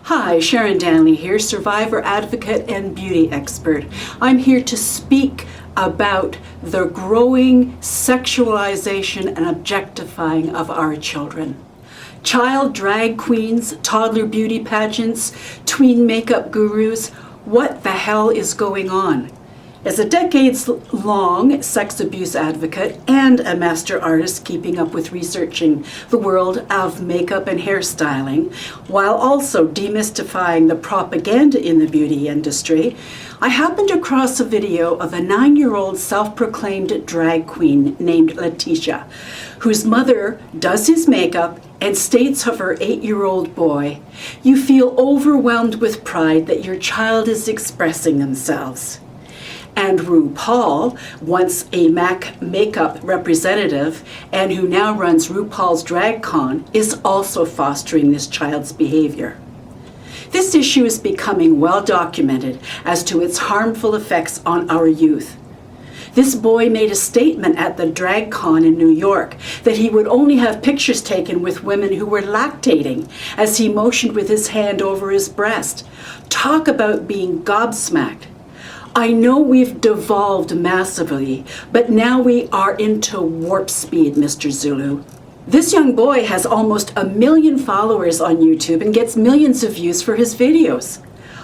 Hi, Sharon Danley here, survivor, advocate, and beauty expert. I'm here to speak about the growing sexualization and objectifying of our children. Child drag queens, toddler beauty pageants, tween makeup gurus, what the hell is going on? As a decades-long sex abuse advocate and a master artist keeping up with researching the world of makeup and hairstyling, while also demystifying the propaganda in the beauty industry, I happened across a video of a 9-year-old self-proclaimed drag queen named Letitia, whose mother does his makeup and states of her 8-year-old boy, "You feel overwhelmed with pride that your child is expressing themselves." And RuPaul, once a MAC makeup representative and who now runs RuPaul's Drag Con, is also fostering this child's behavior. This issue is becoming well documented as to its harmful effects on our youth. This boy made a statement at the Drag Con in New York that he would only have pictures taken with women who were lactating as he motioned with his hand over his breast. Talk about being gobsmacked. I know we've devolved massively, but now we are into warp speed, Mr. Zulu. This young boy has almost 1 million followers on YouTube and gets millions of views for his videos.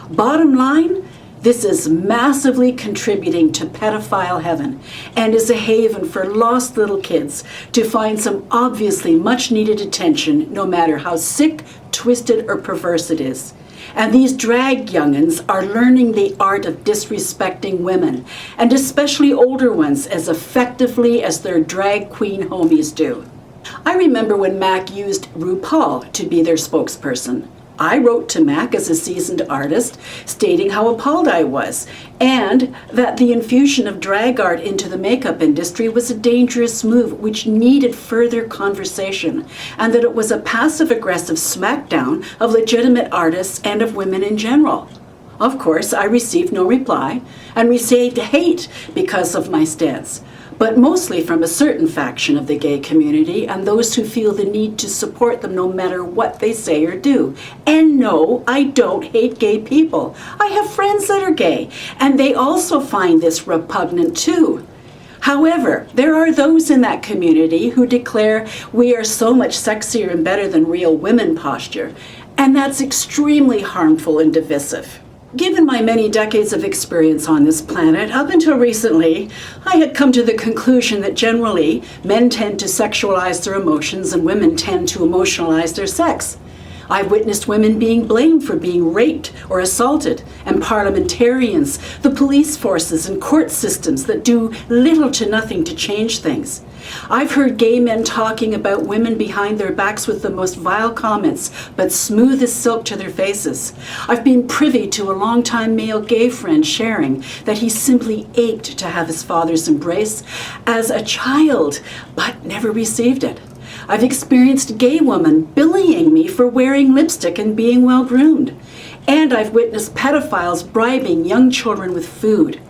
Bottom line, this is massively contributing to pedophile heaven and is a haven for lost little kids to find some obviously much needed attention, no matter how sick, twisted, or perverse it is. And these drag young'uns are learning the art of disrespecting women, and especially older ones, as effectively as their drag queen homies do. I remember when MAC used RuPaul to be their spokesperson. I wrote to MAC as a seasoned artist, stating how appalled I was, and that the infusion of drag art into the makeup industry was a dangerous move which needed further conversation, and that it was a passive-aggressive smackdown of legitimate artists and of women in general. Of course, I received no reply, and received hate because of my stance, but mostly from a certain faction of the gay community and those who feel the need to support them no matter what they say or do. And no, I don't hate gay people. I have friends that are gay, and they also find this repugnant too. However, there are those in that community who declare we are so much sexier and better than real women posture, and that's extremely harmful and divisive. Given my many decades of experience on this planet, up until recently, I had come to the conclusion that generally men tend to sexualize their emotions and women tend to emotionalize their sex. I've witnessed women being blamed for being raped or assaulted, and parliamentarians, the police forces, and court systems that do little to nothing to change things. I've heard gay men talking about women behind their backs with the most vile comments, but smooth as silk to their faces. I've been privy to a longtime male gay friend sharing that he simply ached to have his father's embrace as a child, but never received it. I've experienced gay women bullying me for wearing lipstick and being well-groomed. And I've witnessed pedophiles bribing young children with food.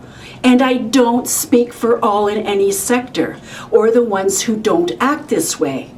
And I don't speak for all in any sector, or the ones who don't act this way.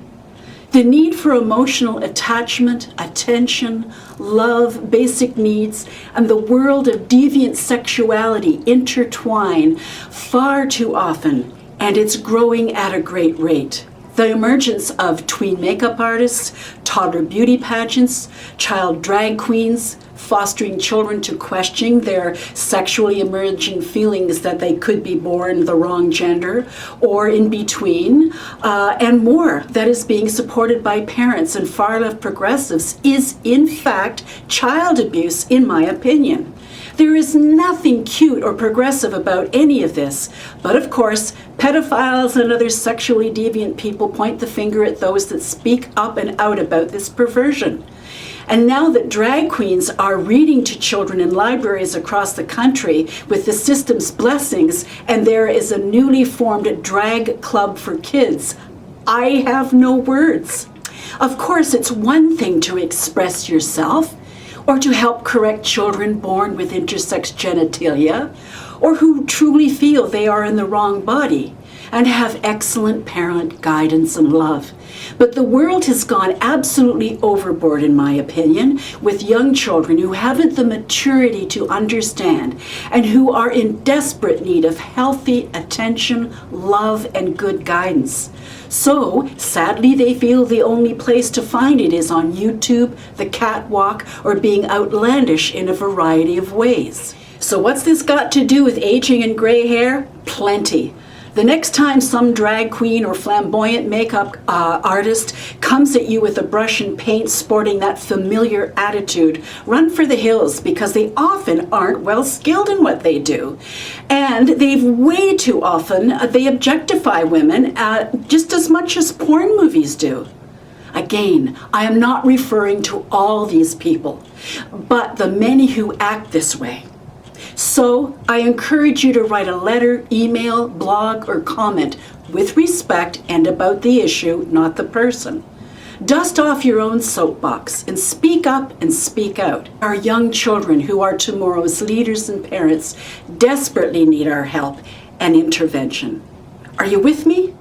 The need for emotional attachment, attention, love, basic needs, and the world of deviant sexuality intertwine far too often, and it's growing at a great rate. The emergence of tween makeup artists, toddler beauty pageants, child drag queens, fostering children to question their sexually emerging feelings that they could be born the wrong gender or in between, and more that is being supported by parents and far-left progressives is in fact child abuse, in my opinion. There is nothing cute or progressive about any of this, but of course, pedophiles and other sexually deviant people point the finger at those that speak up and out about this perversion. And now that drag queens are reading to children in libraries across the country with the system's blessings, and there is a newly formed drag club for kids, I have no words. Of course, it's one thing to express yourself, or to help correct children born with intersex genitalia, or who truly feel they are in the wrong body. and have excellent parent guidance and love. But the world has gone absolutely overboard, in my opinion, with young children who haven't the maturity to understand and who are in desperate need of healthy attention, love, and good guidance. So, sadly, they feel the only place to find it is on YouTube, the catwalk, or being outlandish in a variety of ways. So what's this got to do with aging and gray hair? Plenty. The next time some drag queen or flamboyant makeup artist comes at you with a brush and paint sporting that familiar attitude, run for the hills, because they often aren't well skilled in what they do. And they've way too often, they objectify women just as much as porn movies do. Again, I am not referring to all these people, but the many who act this way. So I encourage you to write a letter, email, blog, or comment with respect and about the issue, not the person. Dust off your own soapbox and speak up and speak out. Our young children, who are tomorrow's leaders and parents, desperately need our help and intervention. Are you with me?